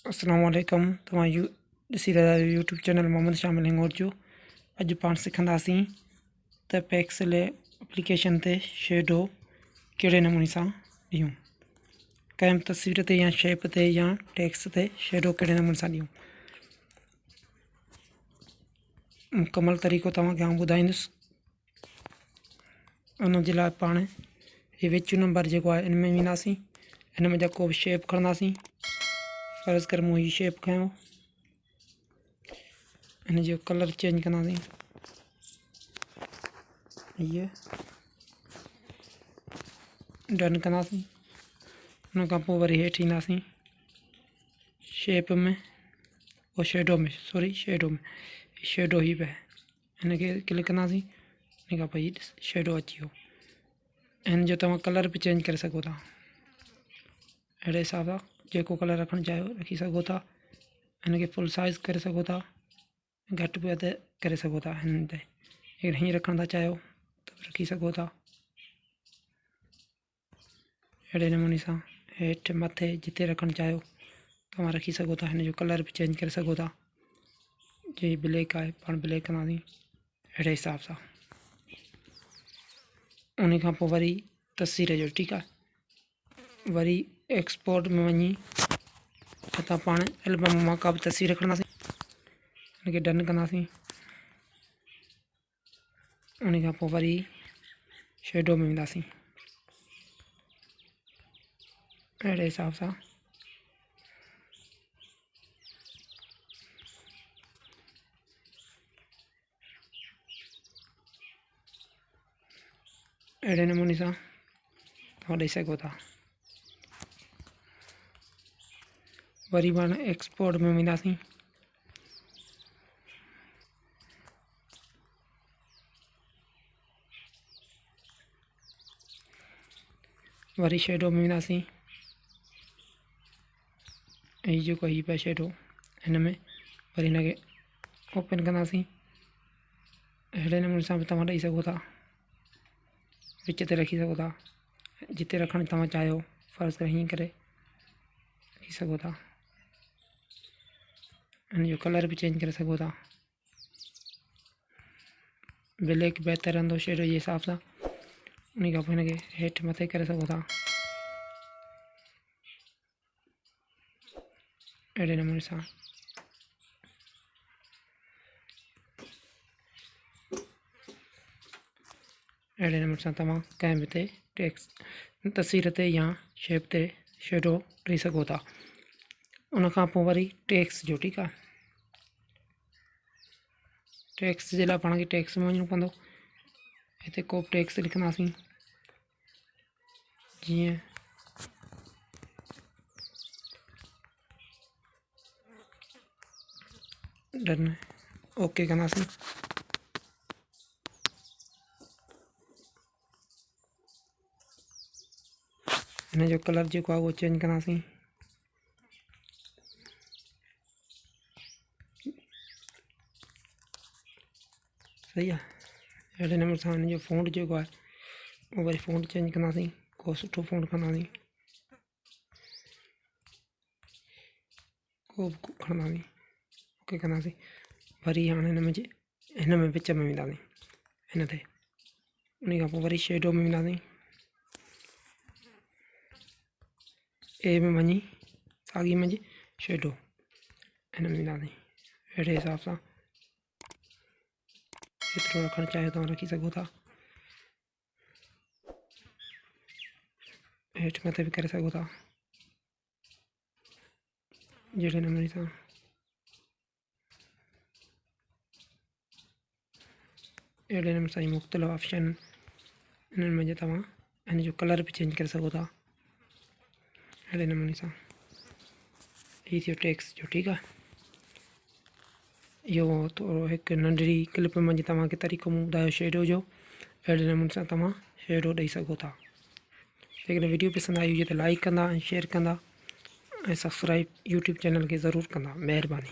अस्सलाम वालेकुम। तव्हां ॾिसी रहिया आहियो यूट्यूब चैनल मोहम्मद शामिल हिंगोर जो। अॼु पाण सिखंदासीं त पेक्सल एप्लीकेशन ते शेडो कहिड़े नमूने सां ॾियूं। कंहिं तस्वीर ते या शेप ते या टेक्स्ट ते शेडो कहिड़े नमूने सां ॾियूं। मुकमल तरीक़ो तव्हांखे आउं ॿुधाईंदुसि। उन जे लाइ पाण हीउ विच नंबर जेको आहे इन में वेंदासीं। हिन में जेको बि शेप खणंदासीं। फ़र्ज़ कर मूं हीउ शेप खयों, इन जो कलर चेंज कंदासीं। हीअ डन कंदासीं। उन खां पोइ वरी हेठि ईंदासीं शेप में और शेडो में, शेडो ही पे इन खे क्लिक कंदासीं। इन खां पोइ शेडो अची वियो। इन जो तव्हां कलर बि चेंज करे सघो था। अहिड़े हिसाब सां जेको कलर रखणु चाहियो रखी सघो था। इन खे फुल साइज़ करे सघो था, घटि बि वधि करे सघो था। हिन ते हीअं रखणु था चाहियो त रखी सघो था। अहिड़े नमूने सां हेठि मथे जिते रखणु चाहियो तव्हां रखी सघो था। हिन जो कलर बि चेंज करे सघो था। जे ब्लैक आहे पाण ब्लैक कंदासीं अहिड़े हिसाब सां। उन खां पोइ वरी तस्वीर जो, ठीकु आहे, वरी एक्सपोर्ट में वञी हितां पाण एल्बम मां का बि तस्वीर खणंदासीं। हिन खे डन कंदासीं। उन खां पोइ वरी शेडो में वेंदासीं अहिड़े हिसाब सां। अहिड़े नमूने सां तव्हां ॾेई सघो था। वरी पाण एक्सपोर्ट में वेंदासीं। वरी शेडो में वेंदासीं। हीउ जेको हीउ पिया शेडो, हिन में वरी हिन खे ओपन कंदासीं। अहिड़े नमूने सां बि तव्हां ॾेई सघो था। विच ते रखी सघो था, जिते रखणु तव्हां चाहियो। फ़र्ज़ु करे हीअं करे रखी सघो था। हिन जो कलर बि चेंज करे सघो था। ब्लैक बहितर रहंदो शेडो जे हिसाब सां। उन खां पोइ हिन खे हेठि मथे करे सघो था अहिड़े नमूने सां। अहिड़े नमूने सां तव्हां कंहिं बि ते टेक्स्ट तस्वीर ते या शेप ते शेडो ॾेई सघो था। उन खां पोइ वरी टेक्स्ट जो, ठीकु आहे, टेक्स्ट जे लाइ पाण खे टेक्स्ट में वञिणो पवंदो। हिते को बि टेक्स्ट लिखंदासीं, जीअं डन ओके कंदासीं। हिन जो कलर जेको आहे उहो चेंज कंदासीं। सही आहे। अहिड़े नमूने सां हिन जो फ़ॉन्ट जेको आहे उहो वरी फ़ॉन्ट चेंज कंदासीं। को सुठो फ़ॉन्ट खणंदासीं, को बि खणंदासीं, ओके कंदासीं। वरी हाणे हिन में विच में वेंदासीं हिन ते। उन खां पोइ वरी शेडो में वेंदासीं। ए में वञी साॻी मंझि शेडो हिन में वेंदासीं। अहिड़े हिसाब सां जेतिरो रखणु चाहियो तव्हां रखी सघो था। हेठि मथे बि करे सघो था। जहिड़े नमूने सां अहिड़े नमूने सां मुख़्तलिफ़ ऑप्शन इन्हनि में तव्हां हिन जो कलर बि चेंज करे सघो था। अहिड़े नमूने सां हीअ थियो टेक्स्ट जो, ठीकु आहे। इहो थोरो हिकु नंढड़ी क्लिप में तव्हांखे तरीक़ो मूं ॿुधायो शेडो जो। अहिड़े नमूने सां तव्हां शेडो ॾेई सघो था। जेकॾहिं वीडियो पसंदि आई हुजे त लाइक कंदा ऐं शेयर कंदा ऐं सब्सक्राइब यूट्यूब चैनल खे ज़रूरु कंदा। महिरबानी।